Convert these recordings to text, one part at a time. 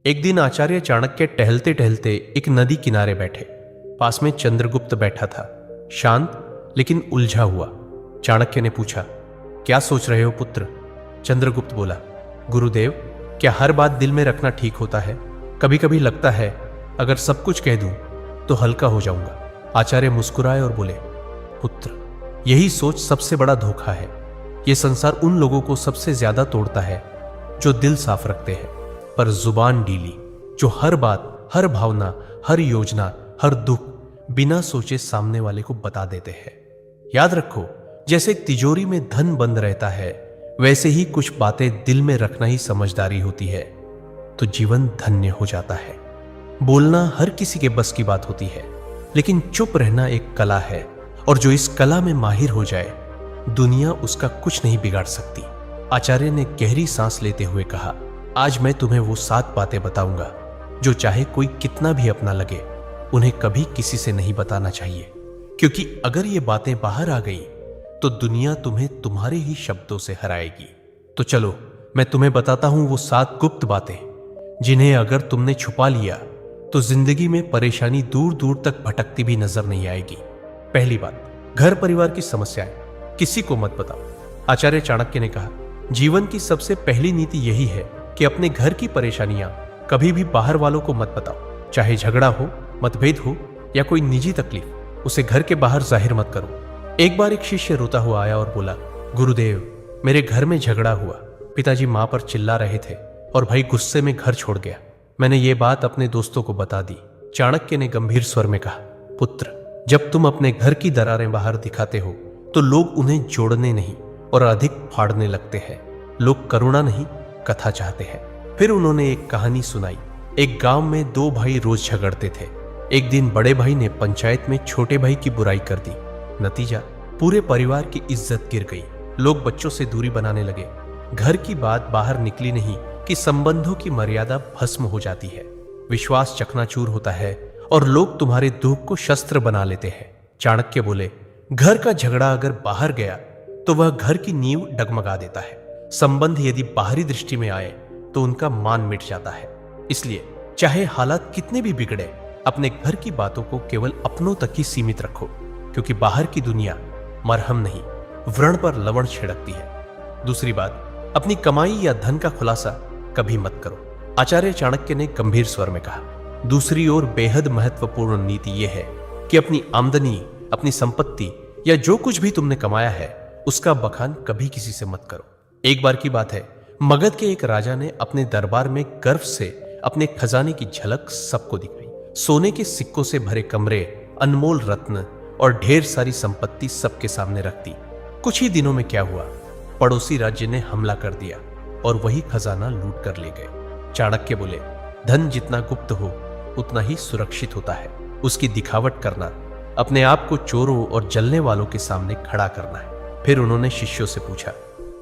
एक दिन आचार्य चाणक्य टहलते टहलते एक नदी किनारे बैठे। पास में चंद्रगुप्त बैठा था, शांत लेकिन उलझा हुआ। चाणक्य ने पूछा, क्या सोच रहे हो पुत्र? चंद्रगुप्त बोला, गुरुदेव, क्या हर बात दिल में रखना ठीक होता है? कभी कभी लगता है अगर सब कुछ कह दूं तो हल्का हो जाऊंगा। आचार्य मुस्कुराए और बोले, पुत्र, यही सोच सबसे बड़ा धोखा है। यह संसार उन लोगों को सबसे ज्यादा तोड़ता है जो दिल साफ रखते हैं पर जुबान ढीली, जो हर बात, हर भावना, हर योजना, हर दुख बिना सोचे सामने वाले को बता देते हैं। याद रखो, जैसे एक तिजोरी में धन बंद रहता है, वैसे ही कुछ बातें दिल में रखना ही समझदारी होती है, तो जीवन धन्य हो जाता है। बोलना हर किसी के बस की बात होती है, लेकिन चुप रहना एक कला है, और जो इस कला में माहिर हो जाए, दुनिया उसका कुछ नहीं बिगाड़ सकती। आचार्य ने गहरी सांस लेते हुए कहा, आज मैं तुम्हें वो 7 बातें बताऊंगा जो चाहे कोई कितना भी अपना लगे, उन्हें कभी किसी से नहीं बताना चाहिए, क्योंकि अगर ये बातें बाहर आ गई तो दुनिया तुम्हें तुम्हारे ही शब्दों से हराएगी। तो चलो मैं तुम्हें बताता हूं वो 7 गुप्त बातें, जिन्हें अगर तुमने छुपा लिया तो जिंदगी में परेशानी दूर दूर तक भटकती भी नजर नहीं आएगी। पहली बात, घर परिवार की समस्याएं किसी को मत बताओ। आचार्य चाणक्य ने कहा, जीवन की सबसे पहली नीति यही है कि अपने घर की परेशानियां कभी भी बाहर वालों को मत बताओ। चाहे झगड़ा हो, मतभेद हो या कोई निजी तकलीफ, उसे घर के बाहर जाहिर मत करो। एक बार एक शिष्य रोता हुआ आया और बोला, गुरुदेव, मेरे घर में झगड़ा हुआ। पिताजी मां पर चिल्ला रहे थे और भाई गुस्से में घर छोड़ गया। मैंने ये बात अपने दोस्तों को बता दी। चाणक्य ने गंभीर स्वर में कहा, पुत्र, जब तुम अपने घर की दरारें बाहर दिखाते हो तो लोग उन्हें जोड़ने नहीं और अधिक फाड़ने लगते हैं। लोग करुणा नहीं, कथा चाहते हैं। फिर उन्होंने एक कहानी सुनाई। एक गांव में 2 भाई रोज झगड़ते थे। एक दिन बड़े भाई ने पंचायत में छोटे भाई की बुराई कर दी। नतीजा, पूरे परिवार की इज्जत गिर गई। लोग बच्चों से दूरी बनाने लगे। घर की बात बाहर निकली नहीं कि संबंधों की मर्यादा भस्म हो जाती है, विश्वास चकनाचूर होता है और लोग तुम्हारे दुख को शस्त्र बना लेते हैं। चाणक्य बोले, घर का झगड़ा अगर बाहर गया तो वह घर की नींव डगमगा देता है। संबंध यदि बाहरी दृष्टि में आए तो उनका मान मिट जाता है। इसलिए चाहे हालात कितने भी बिगड़े, अपने घर की बातों को केवल अपनों तक ही सीमित रखो, क्योंकि बाहर की दुनिया मरहम नहीं, व्रण पर लवण छिड़कती है। दूसरी बात, अपनी कमाई या धन का खुलासा कभी मत करो। आचार्य चाणक्य ने गंभीर स्वर में कहा, दूसरी ओर बेहद महत्वपूर्ण नीति यह है कि अपनी आमदनी, अपनी संपत्ति या जो कुछ भी तुमने कमाया है, उसका बखान कभी किसी से मत करो। एक बार की बात है, मगध के एक राजा ने अपने दरबार में गर्व से अपने खजाने की झलक सबको दिखाई। सोने के सिक्कों से भरे कमरे, अनमोल रत्न और ढेर सारी संपत्ति सबके सामने रख दी। कुछ ही दिनों में क्या हुआ, पड़ोसी राज्य ने हमला कर दिया और वही खजाना लूट कर ले गए। चाणक्य बोले, धन जितना गुप्त हो उतना ही सुरक्षित होता है। उसकी दिखावट करना, अपने आप को चोरों और जलने वालों के सामने खड़ा करना है। फिर उन्होंने शिष्यों से पूछा,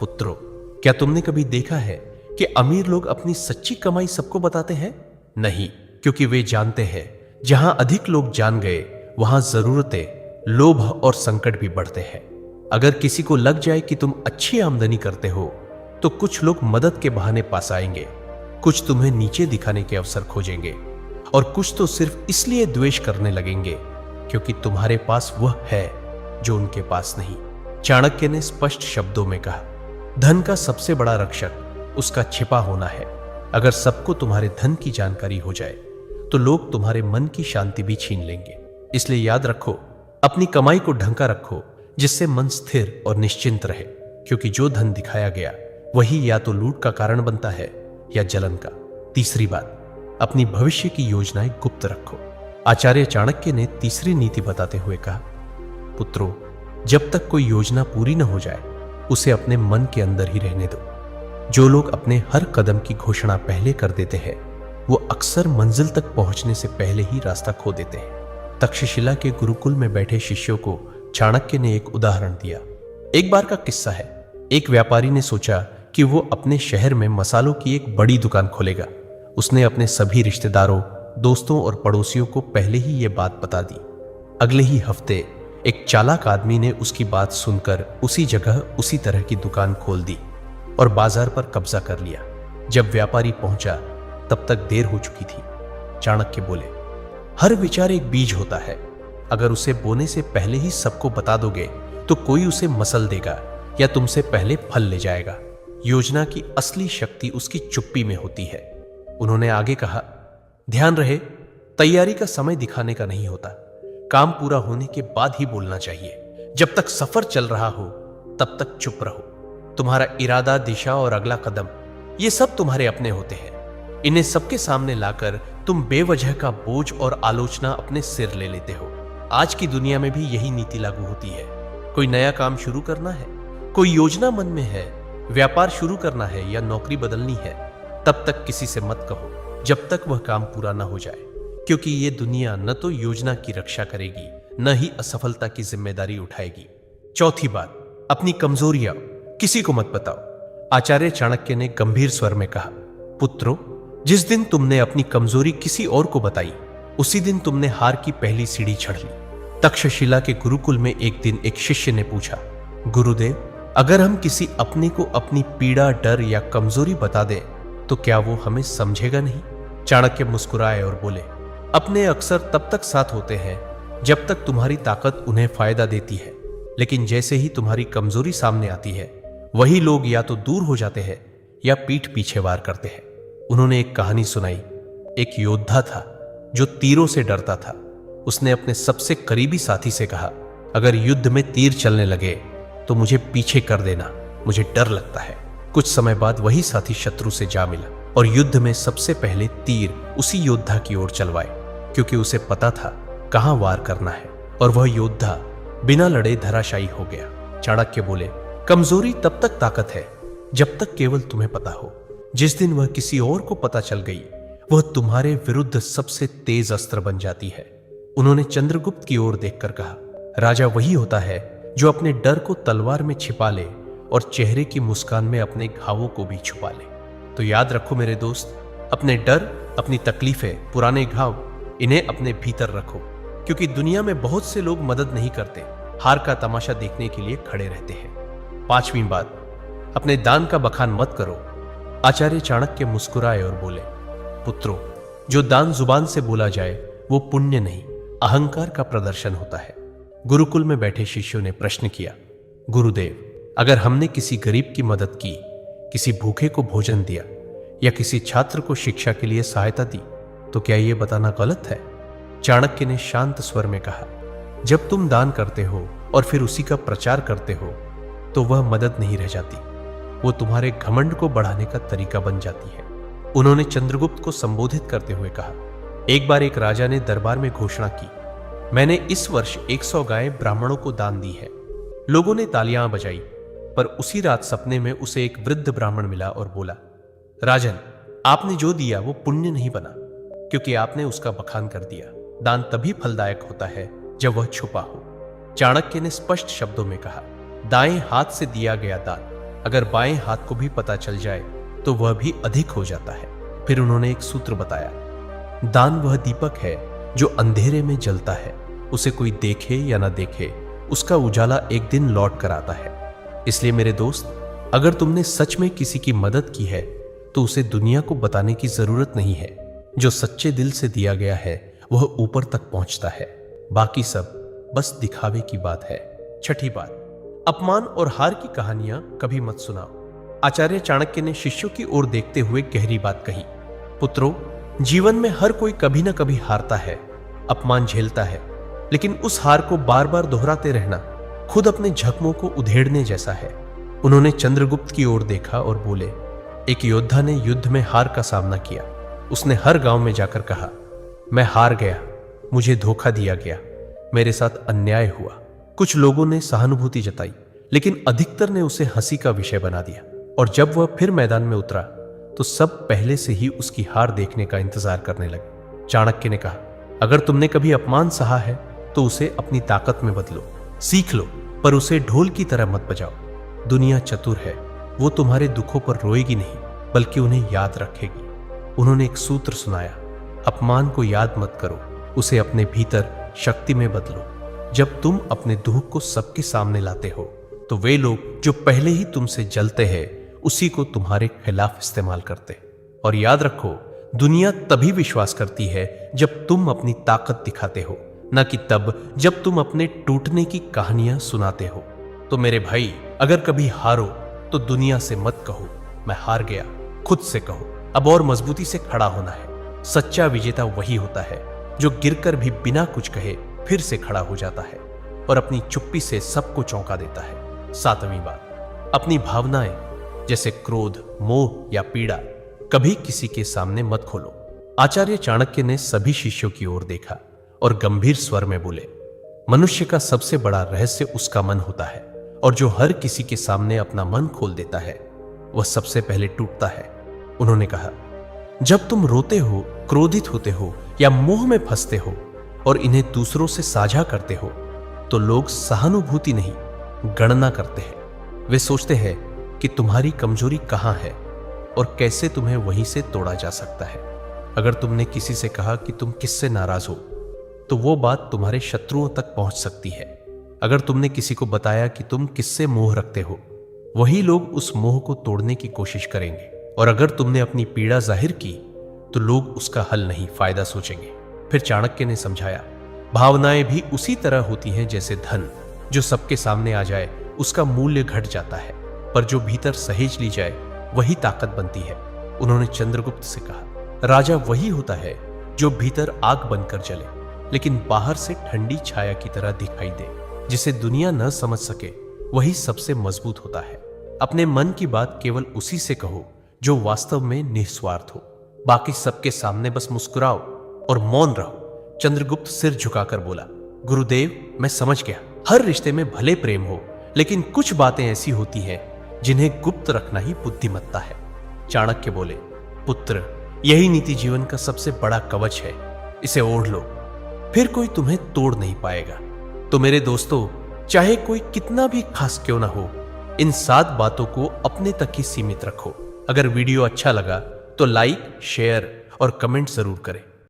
पुत्रों, क्या तुमने कभी देखा है कि अमीर लोग अपनी सच्ची कमाई सबको बताते हैं? नहीं, क्योंकि वे जानते हैं जहां अधिक लोग जान गए वहां जरूरतें, लोभ और संकट भी बढ़ते हैं। अगर किसी को लग जाए कि तुम अच्छी आमदनी करते हो तो कुछ लोग मदद के बहाने पास आएंगे, कुछ तुम्हें नीचे दिखाने के अवसर खोजेंगे और कुछ तो सिर्फ इसलिए द्वेष करने लगेंगे क्योंकि तुम्हारे पास वह है जो उनके पास नहीं। चाणक्य ने स्पष्ट शब्दों में कहा, धन का सबसे बड़ा रक्षक उसका छिपा होना है। अगर सबको तुम्हारे धन की जानकारी हो जाए तो लोग तुम्हारे मन की शांति भी छीन लेंगे। इसलिए याद रखो, अपनी कमाई को ढंका रखो जिससे मन स्थिर और निश्चिंत रहे, क्योंकि जो धन दिखाया गया वही या तो लूट का कारण बनता है या जलन का। तीसरी बात, अपनी भविष्य की योजनाएं गुप्त रखो। आचार्य चाणक्य ने तीसरी नीति बताते हुए कहा, पुत्रों, जब तक कोई योजना पूरी न हो जाए उसे अपने मन के अंदर ही रहने दो। जो लोग अपने हर कदम की घोषणा पहले कर देते हैं वो अक्सर मंजिल तक पहुंचने से पहले ही रास्ता खो देते हैं। तक्षशिला के गुरुकुल में बैठे शिष्यों को चाणक्य ने एक उदाहरण दिया। एक बार का किस्सा है। एक व्यापारी ने सोचा कि वो अपने शहर में मसालों की एक बड़ी दुकान खोलेगा। उसने अपने सभी रिश्तेदारों, दोस्तों और पड़ोसियों को पहले ही ये बात बता दी। अगले ही हफ्ते एक चालाक आदमी ने उसकी बात सुनकर उसी जगह उसी तरह की दुकान खोल दी और बाजार पर कब्जा कर लिया। जब व्यापारी पहुंचा तब तक देर हो चुकी थी। चाणक्य बोले, हर विचार एक बीज होता है। अगर उसे बोने से पहले ही सबको बता दोगे तो कोई उसे मसल देगा या तुमसे पहले फल ले जाएगा। योजना की असली शक्ति उसकी चुप्पी में होती है। उन्होंने आगे कहा, ध्यान रहे, तैयारी का समय दिखाने का नहीं होता। काम पूरा होने के बाद ही बोलना चाहिए। जब तक सफर चल रहा हो तब तक चुप रहो। तुम्हारा इरादा, दिशा और अगला कदम, ये सब तुम्हारे अपने होते हैं। इन्हें सबके सामने लाकर तुम बेवजह का बोझ और आलोचना अपने सिर ले लेते हो। आज की दुनिया में भी यही नीति लागू होती है। कोई नया काम शुरू करना है, कोई योजना मन में है, व्यापार शुरू करना है या नौकरी बदलनी है, तब तक किसी से मत कहो जब तक वह काम पूरा ना हो जाए, क्योंकि ये दुनिया न तो योजना की रक्षा करेगी न ही असफलता की जिम्मेदारी उठाएगी। चौथी बात, अपनी कमजोरियां किसी को मत बताओ। आचार्य चाणक्य ने गंभीर स्वर में कहा, पुत्रों, जिस दिन तुमने अपनी कमजोरी किसी और को बताई उसी दिन तुमने हार की पहली सीढ़ी चढ़ ली। तक्षशिला के गुरुकुल में एक दिन एक शिष्य ने पूछा, गुरुदेव, अगर हम किसी अपने को अपनी पीड़ा, डर या कमजोरी बता दें तो क्या वो हमें समझेगा नहीं? चाणक्य मुस्कुराए और बोले, अपने अक्सर तब तक साथ होते हैं जब तक तुम्हारी ताकत उन्हें फायदा देती है, लेकिन जैसे ही तुम्हारी कमजोरी सामने आती है वही लोग या तो दूर हो जाते हैं या पीठ पीछे वार करते हैं। उन्होंने एक कहानी सुनाई। एक योद्धा था जो तीरों से डरता था। उसने अपने सबसे करीबी साथी से कहा, अगर युद्ध में तीर चलने लगे तो मुझे पीछे कर देना, मुझे डर लगता है। कुछ समय बाद वही साथी शत्रु से जा मिला और युद्ध में सबसे पहले तीर उसी योद्धा की ओर चलवाए, क्योंकि उसे पता था कहां वार करना है, और वह योद्धा बिना लड़े धराशायी हो गया। चाणक्य बोले, कमजोरी तब तक ताकत है जब तक केवल तुम्हें पता हो। जिस दिन वह किसी और को पता चल गई वह तुम्हारे विरुद्ध सबसे तेज अस्त्र बन जाती है। उन्होंने चंद्रगुप्त की ओर देखकर कहा, राजा वही होता है जो अपने डर को तलवार में छिपा ले और चेहरे की मुस्कान में अपने घावों को भी छुपा ले। तो याद रखो मेरे दोस्त, अपने डर, अपनी तकलीफें, पुराने घाव, इन्हें अपने भीतर रखो, क्योंकि दुनिया में बहुत से लोग मदद नहीं करते, हार का तमाशा देखने के लिए खड़े रहते हैं। पांचवी बात, अपने दान का बखान मत करो। आचार्य चाणक्य मुस्कुराए और बोले, पुत्रों, जो दान जुबान से बोला जाए वो पुण्य नहीं, अहंकार का प्रदर्शन होता है। गुरुकुल में बैठे शिष्यों ने प्रश्न किया, गुरुदेव, अगर हमने किसी गरीब की मदद की, किसी भूखे को भोजन दिया या किसी छात्र को शिक्षा के लिए सहायता दी, तो क्या यह बताना गलत है? चाणक्य ने शांत स्वर में कहा, जब तुम दान करते हो और फिर उसी का प्रचार करते हो तो वह मदद नहीं रह जाती, वो तुम्हारे घमंड को बढ़ाने का तरीका बन जाती है। उन्होंने चंद्रगुप्त को संबोधित करते हुए कहा, एक बार एक राजा ने दरबार में घोषणा की, मैंने इस वर्ष 100 गायें ब्राह्मणों को दान दी है। लोगों ने तालियां बजाई, पर उसी रात सपने में उसे एक वृद्ध ब्राह्मण मिला और बोला, राजन, आपने जो दिया वो पुण्य नहीं बना, क्योंकि आपने उसका बखान कर दिया। दान तभी फलदायक होता है जब वह छुपा हो। चाणक्य ने स्पष्ट शब्दों में कहा, दाएं हाथ से दिया गया दान अगर बाएं हाथ को भी पता चल जाए तो वह भी अधिक हो जाता है। फिर उन्होंने एक सूत्र बताया, दान वह दीपक है जो अंधेरे में जलता है, उसे कोई देखे या ना देखे, उसका उजाला एक दिन लौट कर आता है। इसलिए मेरे दोस्त, अगर तुमने सच में किसी की मदद की है तो उसे दुनिया को बताने की जरूरत नहीं है। जो सच्चे दिल से दिया गया है वह ऊपर तक पहुंचता है, बाकी सब बस दिखावे की बात है। छठी बात, अपमान और हार की कहानियां कभी मत सुनाओ। आचार्य चाणक्य ने शिष्यों की ओर देखते हुए गहरी बात कही, पुत्रों, जीवन में हर कोई कभी ना कभी हारता है, अपमान झेलता है, लेकिन उस हार को बार बार दोहराते रहना खुद अपने जख्मों को उधेड़ने जैसा है। उन्होंने चंद्रगुप्त की ओर देखा और बोले, एक योद्धा ने युद्ध में हार का सामना किया। उसने हर गांव में जाकर कहा, मैं हार गया, मुझे धोखा दिया गया, मेरे साथ अन्याय हुआ। कुछ लोगों ने सहानुभूति जताई, लेकिन अधिकतर ने उसे हंसी का विषय बना दिया, और जब वह फिर मैदान में उतरा तो सब पहले से ही उसकी हार देखने का इंतजार करने लगे। चाणक्य ने कहा, अगर तुमने कभी अपमान सहा है तो उसे अपनी ताकत में बदलो, सीख लो, पर उसे ढोल की तरह मत बजाओ। दुनिया चतुर है, वो तुम्हारे दुखों पर रोएगी नहीं बल्कि उन्हें याद रखेगी। उन्होंने एक सूत्र सुनाया, अपमान को याद मत करो, उसे अपने भीतर शक्ति में बदलो। जब तुम अपने दुख को सबके सामने लाते हो तो वे लोग जो पहले ही तुमसे जलते हैं उसी को तुम्हारे खिलाफ इस्तेमाल करते। और याद रखो, दुनिया तभी विश्वास करती है जब तुम अपनी ताकत दिखाते हो, न कि तब जब तुम अपने टूटने की कहानियां सुनाते हो। तो मेरे भाई, अगर कभी हारो तो दुनिया से मत कहो मैं हार गया, खुद से कहो अब और मजबूती से खड़ा होना है। सच्चा विजेता वही होता है जो गिरकर भी बिना कुछ कहे फिर से खड़ा हो जाता है और अपनी चुप्पी से सबको चौंका देता है। 7वीं बात, अपनी भावनाएं जैसे क्रोध, मोह या पीड़ा कभी किसी के सामने मत खोलो। आचार्य चाणक्य ने सभी शिष्यों की ओर देखा और गंभीर स्वर में बोले, मनुष्य का सबसे बड़ा रहस्य उसका मन होता है और जो हर किसी के सामने अपना मन खोल देता है वह सबसे पहले टूटता है। उन्होंने कहा, जब तुम रोते हो, क्रोधित होते हो या मोह में फंसते हो और इन्हें दूसरों से साझा करते हो तो लोग सहानुभूति नहीं, गणना करते हैं। वे सोचते हैं कि तुम्हारी कमजोरी कहां है और कैसे तुम्हें वहीं से तोड़ा जा सकता है। अगर तुमने किसी से कहा कि तुम किससे नाराज हो तो वो बात तुम्हारे शत्रुओं तक पहुंच सकती है। अगर तुमने किसी को बताया कि तुम किससे मोह रखते हो, वही लोग उस मोह को तोड़ने की कोशिश करेंगे। और अगर तुमने अपनी पीड़ा जाहिर की तो लोग उसका हल नहीं, फायदा सोचेंगे। फिर चाणक्य ने समझाया, भावनाएं भी उसी तरह होती हैं जैसे धन, जो सबके सामने आ जाए उसका मूल्य घट जाता है, पर जो भीतर सहेज ली जाए वही ताकत बनती है। उन्होंने चंद्रगुप्त से कहा, राजा वही होता है जो भीतर आग बनकर जले लेकिन बाहर से ठंडी छाया की तरह दिखाई दे। जिसे दुनिया न समझ सके वही सबसे मजबूत होता है। अपने मन की बात केवल उसी से कहो जो वास्तव में निस्वार्थ हो। बाकी सबके सामने बस मुस्कुराओ और मौन रहो। चंद्रगुप्त सिर झुकाकर बोला, गुरुदेव, मैं समझ गया। हर रिश्ते में भले प्रेम हो, लेकिन कुछ बातें ऐसी होती हैं जिन्हें गुप्त रखना ही बुद्धिमत्ता है। चाणक्य बोले, पुत्र, यही नीति जीवन का सबसे बड़ा कवच है। इसे ओढ़ लो, फिर कोई तुम्हें तोड़ नहीं पाएगा। तो मेरे दोस्तों, चाहे कोई कितना भी खास क्यों ना हो, इन 7 बातों को अपने तक ही सीमित रखो। अगर वीडियो अच्छा लगा तो लाइक, शेयर और कमेंट जरूर करें।